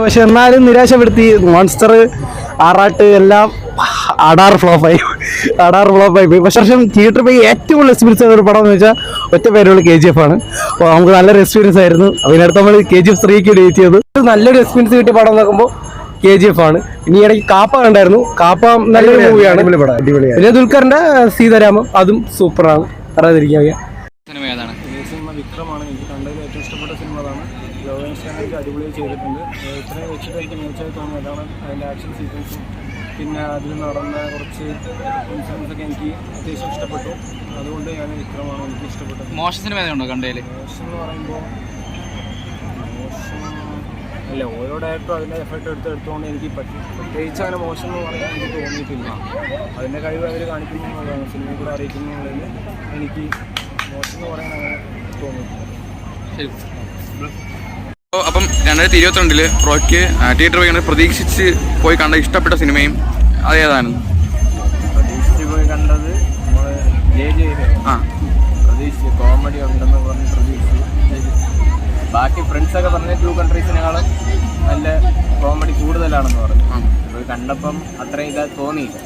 പക്ഷെ എന്നാലും നിരാശപ്പെടുത്തി. മോൺസ്റ്റർ, ആറാട്ട് എല്ലാം അടാർ ഫ്ലോപ്പായി പോയി. പക്ഷെ തിയേറ്ററിൽ പോയി ഏറ്റവും കൂടുതൽ എക്സ്പീരിയൻസ് ആയ ഒരു പടം എന്ന് വെച്ചാൽ ഒറ്റ പേരുള്ള KGF ആണ്. അപ്പോൾ നമുക്ക് നല്ലൊരു എക്സ്പീരിയൻസ് ആയിരുന്നു. അതിനടുത്ത് നമ്മൾ KGF 3ക്ക് ഡേറ്റ് ചെയ്തു. നല്ലൊരു എക്സ്പീരിയൻസ് കിട്ടിയ പടം നോക്കുമ്പോൾ KGF ആണ്. ഇനി ഇടയ്ക്ക് കാപ്പ കണ്ടായിരുന്നു. കാപ്പ നല്ലൊരു മൂവിയാണ്. പിന്നെ ദുൽഖറിന്റെ സീതാരാമം അതും സൂപ്പറാണ്, പറയാതിരിക്കാൻ വയ്യ. സിനിമ വിക്രമാണ്. എനിക്ക് കണ്ടതിൽ ഏറ്റവും ഇഷ്ടപ്പെട്ട സിനിമ അതാണ്. ലോകേഷ് അടിപൊളിയായി ചെയ്തിട്ടുണ്ട്. ഇത്രയും വെച്ചിട്ട് എനിക്ക് മികച്ചായി തോന്നി. അതാണ് അതിൻ്റെ ആക്ഷൻ സീക്വൻസും പിന്നെ അതിൽ നടന്ന കുറച്ച് ഇൻസിഡൻസൊക്കെ എനിക്ക് അത്യാവശ്യം ഇഷ്ടപ്പെട്ടു. അതുകൊണ്ട് ഞാൻ വിക്രമാണ് എനിക്ക് ഇഷ്ടപ്പെട്ടത്. മോശം സിനിമ ഏതാണോ കണ്ടതിൽ? മോശം എന്ന് പറയുമ്പോൾ അല്ല, ഓരോ ഡയറക്ടറും അതിൻ്റെ എഫർട്ട് എടുത്തുകൊണ്ട് എനിക്ക് പ്രത്യേകിച്ച് അങ്ങനെ മോശം എന്ന് പറയാൻ എനിക്ക് തോന്നിയിട്ടില്ല. അതിൻ്റെ കഴിവ് അവർ കാണിക്കുന്നു എന്നുള്ളതാണ്, സിനിമയിൽ കൂടെ അറിയിക്കുന്നു എന്നുള്ളതിൽ എനിക്ക് മോശം എന്ന് പറയാൻ അങ്ങനെ തോന്നിയിട്ടില്ല. അപ്പം 2022 റോയ്ക്ക് തിയേറ്റർ പോയി പ്രതീക്ഷിച്ച് പോയി കണ്ട ഇഷ്ടപ്പെട്ട സിനിമയും അതേതാണ്? പ്രതീക്ഷിച്ച് പോയി കണ്ടത് നമ്മൾ പ്രതീക്ഷിച്ച് കോമഡി ഉണ്ടെന്ന് പറഞ്ഞ് പ്രതീക്ഷിച്ച്. ബാക്കി ഫ്രണ്ട്സൊക്കെ പറഞ്ഞ 2 കൺട്രീസിനേക്കാളും നല്ല കോമഡി കൂടുതലാണെന്ന് പറഞ്ഞു. പോയി കണ്ടപ്പം അത്രയും ഇത് തോന്നിയില്ല,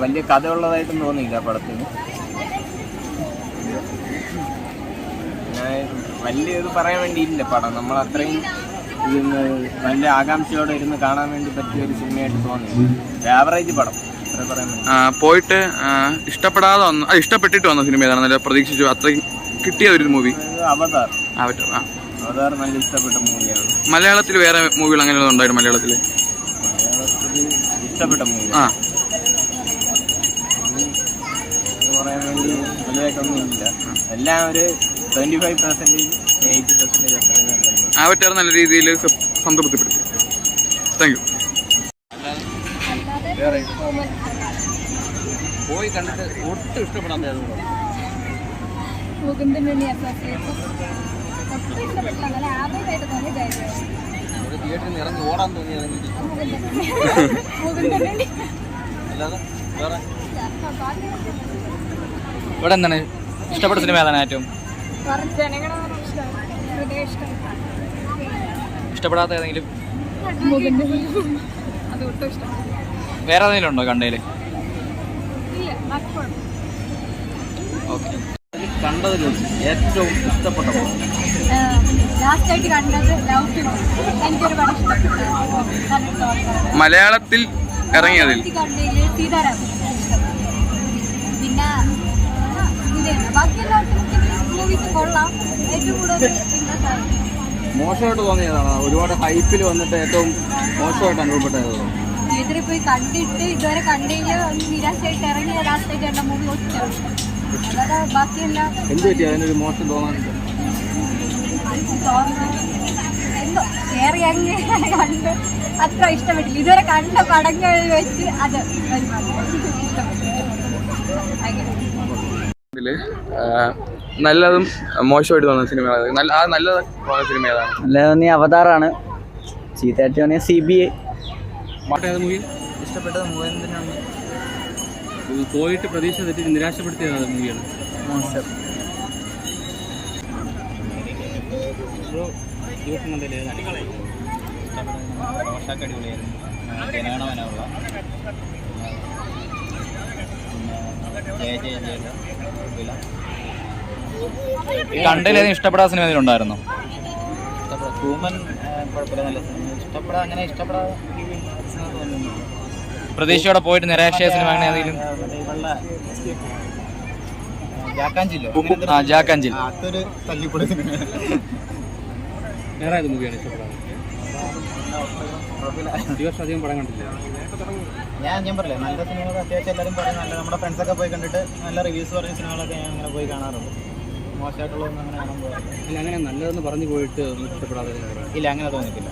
വലിയ കഥ ഉള്ളതായിട്ടും തോന്നിയില്ല പടത്തിന്. വലിയ ഇത് പറയാൻ വേണ്ടിയില്ല പടം. നമ്മൾ അത്രയും നല്ല ആകാംക്ഷയോടെ ഇരുന്ന് കാണാൻ വേണ്ടി പറ്റിയ ഒരു സിനിമയായിട്ട് തോന്നി. ആവറേജ് പടം പോയിട്ട് ഇഷ്ടപ്പെടാതെ വന്നു, ഇഷ്ടപ്പെട്ടിട്ട് വന്ന സിനിമ ഏതാണ്? നല്ല പ്രതീക്ഷിച്ചു അത്രയും കിട്ടിയ ഒരു മൂവി? അവതാർ നല്ല ഇഷ്ടപ്പെട്ട മൂവിയാണ്. മലയാളത്തിൽ വേറെ മൂവികൾ അങ്ങനെ ഉണ്ടായിരുന്നു? മലയാളത്തിൽ ഇഷ്ടപ്പെട്ട മൂവി പറയാൻ വേണ്ടി വലുതായിട്ടൊന്നും ഇല്ല. എല്ലാം ഒരു 25%, 80% അവറ്റാർ നല്ല രീതിയിൽ സംതൃപ്തിപ്പെടുത്തി. Thank you. പോയി കണ്ടിട്ട് ഒട്ടും ഇഷ്ടപ്പെടാത്ത തിയേറ്ററിൽ നിന്ന് ഇറങ്ങി ഓടാൻ തോന്നിയത് അല്ലാതെ വേറെ. ഇവിടെ എന്താണ് ഇഷ്ടപ്പെട്ട സിനിമ ഏതാണ് ഏറ്റവും ഇഷ്ടപ്പെടാത്ത ഏതെങ്കിലും? വേറെ ഏതെങ്കിലും ഉണ്ടോ കണ്ടതിൽ? കണ്ടതിൽ ഏറ്റവും ഇഷ്ടപ്പെട്ട മലയാളത്തിൽ ഇറങ്ങിയതിൽ മോശമായിട്ട് തോന്നിയതാണ്. ഒരുപാട് ഹൈപ്പിൽ വന്നിട്ട് ഏറ്റവും മോശമായിട്ട് അനുഭവപ്പെട്ടത്. തിയേറ്ററിൽ പോയി കണ്ടിട്ട് ഇതുവരെ കണ്ടതിൽ നിരാശയായിട്ട് ഇറങ്ങിയ ലാസ്റ്റായിട്ട് കണ്ട മൂവി ഒറ്റ. അല്ലാതെ ബാക്കിയെല്ലാം എന്ത് പറ്റി അതിനൊരു മോശം തോന്നാനുണ്ട്? എന്തോ കയറി അങ്ങ് കണ്ട് അത്ര ഇഷ്ടപ്പെട്ടില്ല. ഇതുവരെ കണ്ട പടങ്ങളിൽ വെച്ച് അത് നല്ലതും മോശമായിട്ട് തോന്നുന്ന സിനിമ നല്ലത് സിനിമ ഏതാണ്? നല്ലത് അവതാറാണ്. ചീത്തയായിട്ട് തോന്നിയ CBI. മൂവി ഇഷ്ടപ്പെട്ടത് മൂവേന്ദ്രനാണ്. പോയിട്ട് പ്രതീക്ഷ തെറ്റി നിരാശപ്പെടുത്തിയ മൂവിയാണ് മോൺസ്റ്റർ. കണ്ടതിൽ ഇഷ്ടപ്പെടാത്ത സിനിമ ഏതെങ്കിലും ഉണ്ടായിരുന്നോ? പ്രതീക്ഷയോടെ പോയിട്ട് നിരാശയായ സിനിമ അങ്ങനെ ഏതെങ്കിലും? ജാക്കാഞ്ചിൽ വേറെ ഏത് മൂവിയാണ് ഇഷ്ടപ്പെടാറ്? ഈ വർഷം അധികം പടം കണ്ടില്ല. ഞാൻ പറയില്ല, നല്ല സിനിമകൾ അത്യാവശ്യം എല്ലാവരും പറയും. നല്ല നമ്മുടെ ഫ്രണ്ട്സൊക്കെ പോയി കണ്ടിട്ട് നല്ല റിവ്യൂസ് പറയുന്ന സിനിമകളൊക്കെ ഞാൻ അങ്ങനെ പോയി കാണാറുണ്ട്. മോശമായിട്ടുള്ളതൊന്നും അങ്ങനെ കാണാൻ പോകാറില്ല. ഇല്ല, അങ്ങനെ നല്ലതെന്ന് പറഞ്ഞു പോയിട്ട് ഇഷ്ടപ്പെടാതെ? ഇല്ല, അങ്ങനെ തോന്നിയിട്ടില്ല.